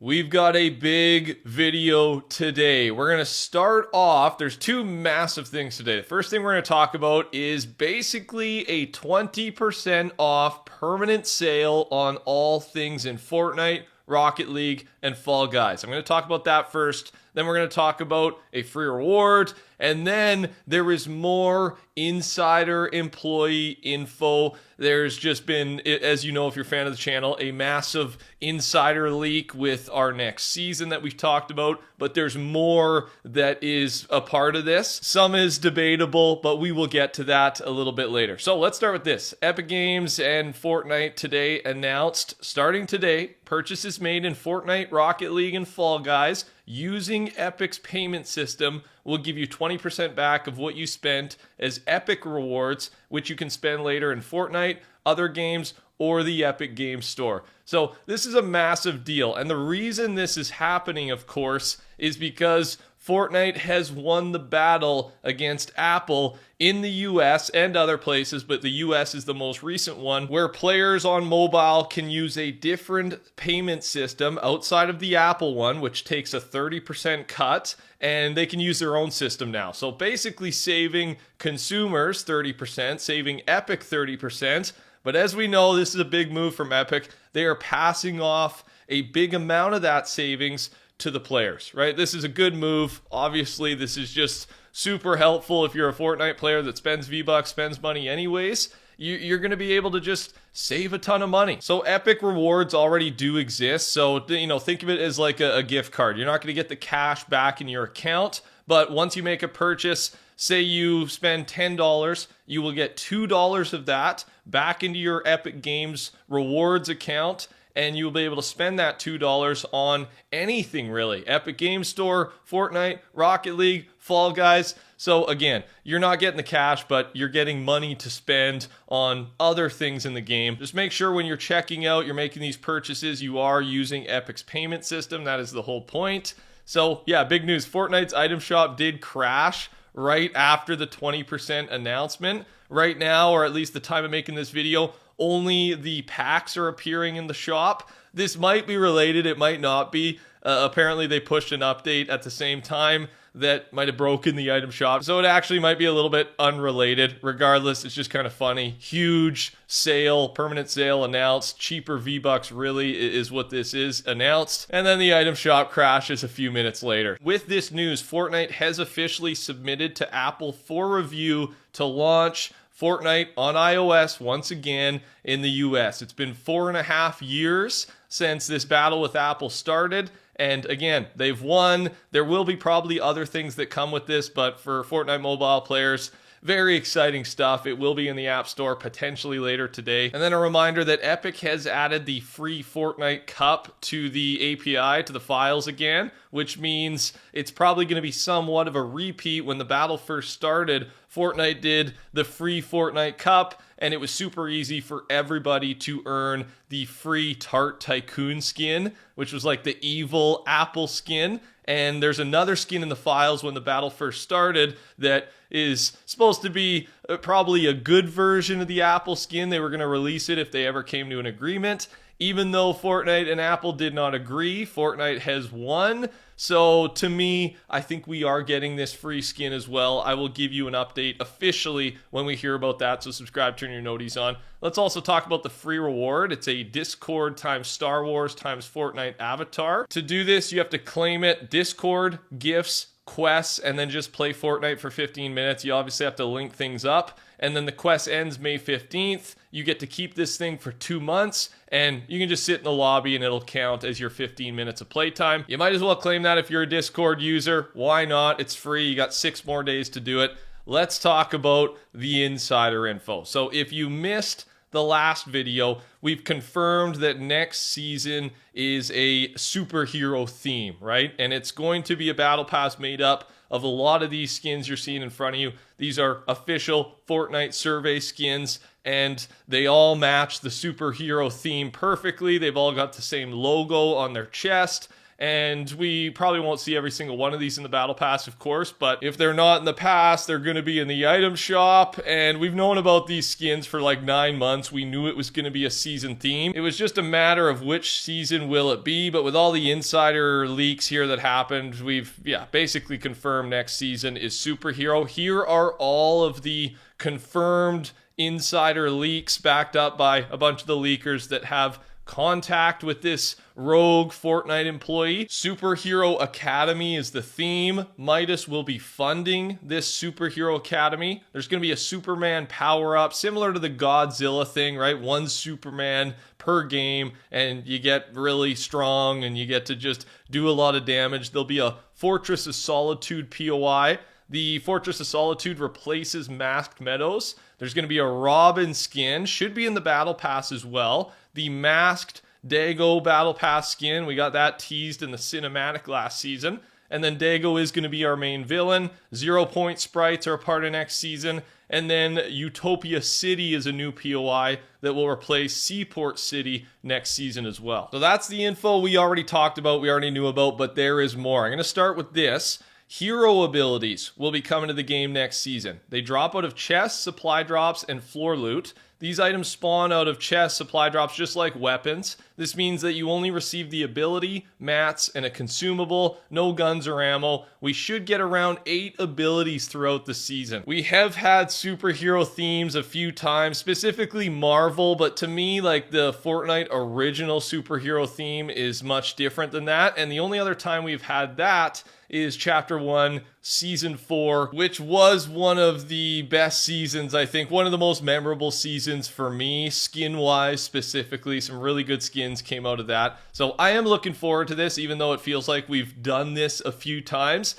We've got a big video today. We're going to start off, there's two massive things today. The first thing we're going to talk about is basically a 20% off permanent sale on all things in Fortnite, Rocket League, and Fall Guys. I'm going to talk about that first. Then we're going to talk about a free reward. And then there is more insider employee info. There's just been, as you know, if you're a fan of the channel, a massive insider leak with our next season that we've talked about. But there's more that is a part of this. Some is debatable, but we will get to that a little bit later. So let's start with this. Epic Games and Fortnite today announced, starting today, purchases made in Fortnite, Rocket League, and Fall Guys using Epic's payment system will give you 20% back of what you spent as Epic rewards, which you can spend later in Fortnite, other games, or the Epic Games Store. So this is a massive deal. And the reason this is happening, of course, is because Fortnite has won the battle against Apple in the US and other places, but the US is the most recent one, where players on mobile can use a different payment system outside of the Apple one, which takes a 30% cut, and they can use their own system now. So basically saving consumers 30%, saving Epic 30%. But as we know, this is a big move from Epic. They are passing off a big amount of that savings to the players, right? This is a good move. Obviously, this is just super helpful if you're a Fortnite player that spends V-Bucks, spends money anyways. You're going to be able to just save a ton of money. So Epic rewards already do exist. So, think of it as like a gift card. You're not going to get the cash back in your account, but once you make a purchase, say you spend $10, you will get $2 of that back into your Epic Games rewards account, and you'll be able to spend that $2 on anything really. Epic Games Store, Fortnite, Rocket League, Fall Guys. So again, you're not getting the cash, but you're getting money to spend on other things in the game. Just make sure when you're checking out, you're making these purchases, you are using Epic's payment system. That is the whole point. So yeah, big news. Fortnite's item shop did crash right after the 20% announcement. Right now, or at least the time of making this video, only the packs are appearing in the shop. This might be related, it might not be. Apparently they pushed an update at the same time that might have broken the item shop. So it actually might be a little bit unrelated. Regardless, it's just kind of funny. Huge sale, permanent sale announced. Cheaper V-Bucks really is what this is announced. And then the item shop crashes a few minutes later. With this news, Fortnite has officially submitted to Apple for review to launch Fortnite on iOS once again in the US. It's been 4.5 years since this battle with Apple started. And again, they've won. There will be probably other things that come with this, but for Fortnite mobile players, very exciting stuff. It will be in the App Store potentially later today. And then a reminder that Epic has added the free Fortnite Cup to the API, to the files again, which means it's probably going to be somewhat of a repeat. When the battle first started, Fortnite did the free Fortnite Cup, and it was super easy for everybody to earn the free Tart Tycoon skin, which was like the evil Apple skin. And there's another skin in the files when the battle first started that is supposed to be probably a good version of the Apple skin. They were going to release it if they ever came to an agreement. Even though Fortnite and Apple did not agree, Fortnite has won. So to me, I think we are getting this free skin as well. I will give you an update officially when we hear about that, so subscribe, turn your noties on. Let's also talk about the free reward. It's a Discord times Star Wars times Fortnite avatar. To do this, you have to claim it. Discord, gifts, quests, and then just play Fortnite for 15 minutes. You obviously have to link things up. And then the quest ends May 15th. You get to keep this thing for 2 months, and you can just sit in the lobby and it'll count as your 15 minutes of playtime. You might as well claim that if you're a Discord user. Why not? It's free. You got 6 more days to do it. Let's talk about the insider info. So if you missed the last video, we've confirmed that next season is a superhero theme, right? And it's going to be a battle pass made up of a lot of these skins you're seeing in front of you. These are official Fortnite survey skins, and they all match the superhero theme perfectly. They've all got the same logo on their chest, And we probably won't see every single one of these in the Battle Pass, of course, but if they're not in the pass, they're going to be in the item shop. And we've known about these skins for like 9 months. We knew it was going to be a season theme. It was just a matter of which season will it be. But with all the insider leaks here that happened, we've basically confirmed next season is Superhero. Here are all of the confirmed insider leaks backed up by a bunch of the leakers that have contact with this rogue Fortnite employee. Superhero Academy is the theme. Midas will be funding this Superhero Academy. There's going to be a Superman power-up, similar to the Godzilla thing, right? One Superman per game, and you get really strong, and you get to just do a lot of damage. There'll be a Fortress of Solitude POI. The Fortress of Solitude replaces Masked Meadows. There's going to be a Robin skin. Should be in the Battle Pass as well. The Masked Dago Battle Pass skin. We got that teased in the cinematic last season. And then Dago is going to be our main villain. 0 Point sprites are a part of next season. And then Utopia City is a new POI that will replace Seaport City next season as well. So that's the info we already talked about, we already knew about, but there is more. I'm going to start with this. Hero abilities will be coming to the game next season. They drop out of chests, supply drops, and floor loot. These items spawn out of chests, supply drops, just like weapons. This means that you only receive the ability, mats, and a consumable, no guns or ammo. We should get around 8 abilities throughout the season. We have had superhero themes a few times, specifically Marvel, but to me, like, the Fortnite original superhero theme is much different than that, and the only other time we've had that is Chapter 1, Season 4, which was one of the best seasons, I think. One of the most memorable seasons for me, skin-wise specifically. Some really good skins came out of that. So I am looking forward to this, even though it feels like we've done this a few times.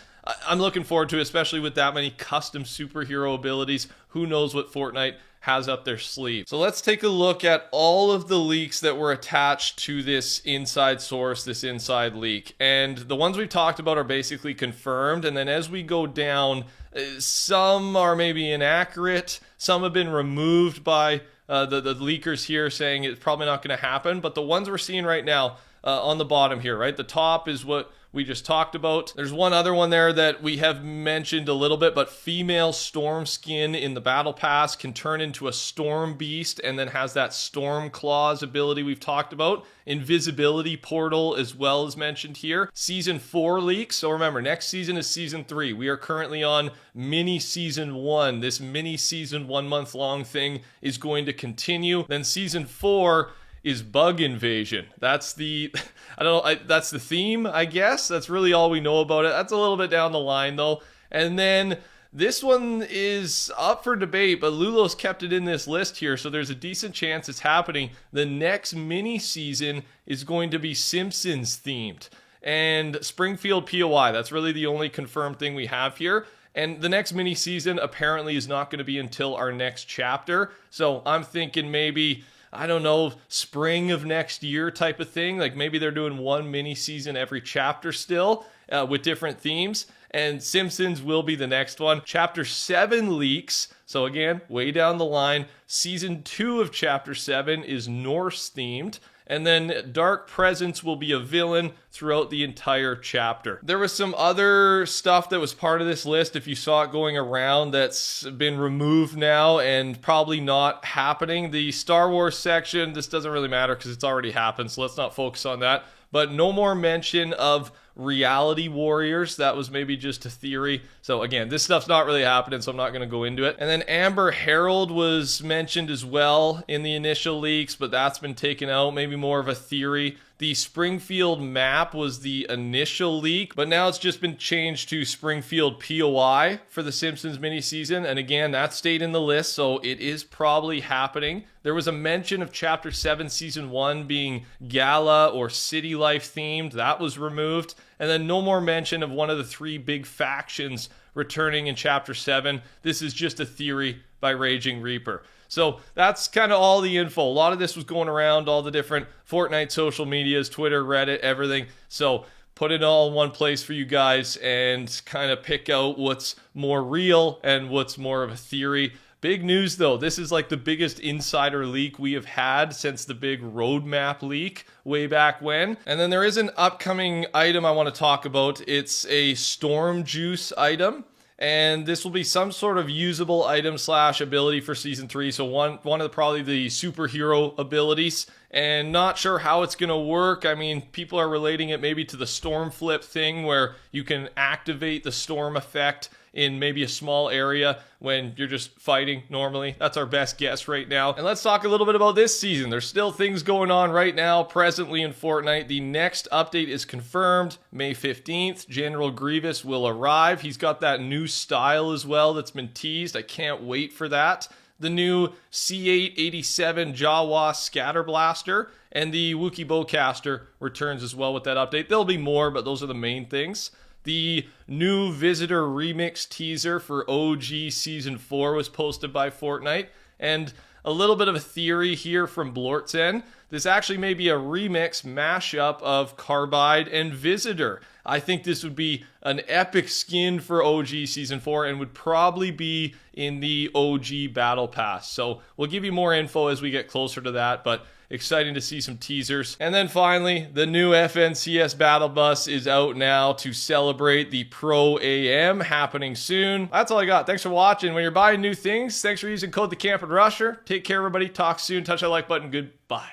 I'm looking forward to it, especially with that many custom superhero abilities. Who knows what Fortnite has up their sleeve. So let's take a look at all of the leaks that were attached to this inside source, this inside leak. And the ones we've talked about are basically confirmed. And then as we go down, some are maybe inaccurate. Some have been removed by the leakers here, saying it's probably not going to happen. But the ones we're seeing right now on the bottom here, right? The top is what we just talked about. There's one other one there that we have mentioned a little bit, but female storm skin in the battle pass can turn into a storm beast and then has that storm claws ability we've talked about. Invisibility portal as well as mentioned here. Season 4 leaks. So remember, next season is season 3. We are currently on mini season 1. This mini season 1 month long thing is going to continue. Then season 4 is bug invasion. That's the, that's the theme, I guess. That's really all we know about it. That's a little bit down the line though. And then this one is up for debate, but Lulo's kept it in this list here, so there's a decent chance it's happening. The next mini season is going to be Simpsons themed. And Springfield POI, that's really the only confirmed thing we have here. And the next mini season apparently is not going to be until our next chapter. So I'm thinking maybe, I don't know, spring of next year type of thing. Like maybe they're doing one mini season every chapter still with different themes. And Simpsons will be the next one. Chapter 7 leaks. So again, way down the line. Season 2 of Chapter 7 is Norse themed. And then Dark Presence will be a villain throughout the entire chapter. There was some other stuff that was part of this list, if you saw it going around, that's been removed now and probably not happening. The Star Wars section, this doesn't really matter because it's already happened, so let's not focus on that. But no more mention of Reality Warriors. That was maybe just a theory. So again, this stuff's not really happening, so I'm not going to go into it. And then Amber Herald was mentioned as well in the initial leaks, but that's been taken out. Maybe more of a theory. The Springfield map was the initial leak, but now it's just been changed to Springfield POI for the Simpsons mini-season. And again, that stayed in the list, so it is probably happening. There was a mention of Chapter 7 Season 1 being Gala or City Life themed. That was removed. And then no more mention of one of the 3 big factions returning in Chapter 7. This is just a theory by Raging Reaper. So that's kind of all the info. A lot of this was going around all the different Fortnite social medias, Twitter, Reddit, everything. So put it all in one place for you guys and kind of pick out what's more real and what's more of a theory. Big news though, this is like the biggest insider leak we have had since the big roadmap leak way back when. And then there is an upcoming item I want to talk about. It's a storm juice item. And this will be some sort of usable item slash ability for season 3. So one of probably the superhero abilities, and not sure how it's going to work. I mean, people are relating it maybe to the storm flip thing where you can activate the storm effect in maybe a small area when you're just fighting normally. That's our best guess right now. And let's talk a little bit about this season. There's still things going on right now presently in Fortnite. The next update is confirmed May 15th. General Grievous will arrive. He's got that new style as well that's been teased. I can't wait for that. The new C887 Jawa Scatter Blaster and the Wookiee Bowcaster returns as well with that update. There'll be more, but those are the main things. The new Visitor Remix teaser for OG Season 4 was posted by Fortnite. And a little bit of a theory here from Blortzen. This actually may be a remix mashup of Carbide and Visitor. I think this would be an epic skin for OG Season 4 and would probably be in the OG Battle Pass. So we'll give you more info as we get closer to that, but exciting to see some teasers. And then finally, the new FNCS Battle Bus is out now to celebrate the Pro AM happening soon. That's all I got. Thanks for watching. When you're buying new things, thanks for using code TheCampingRusher. Take care, everybody. Talk soon. Touch that like button. Goodbye.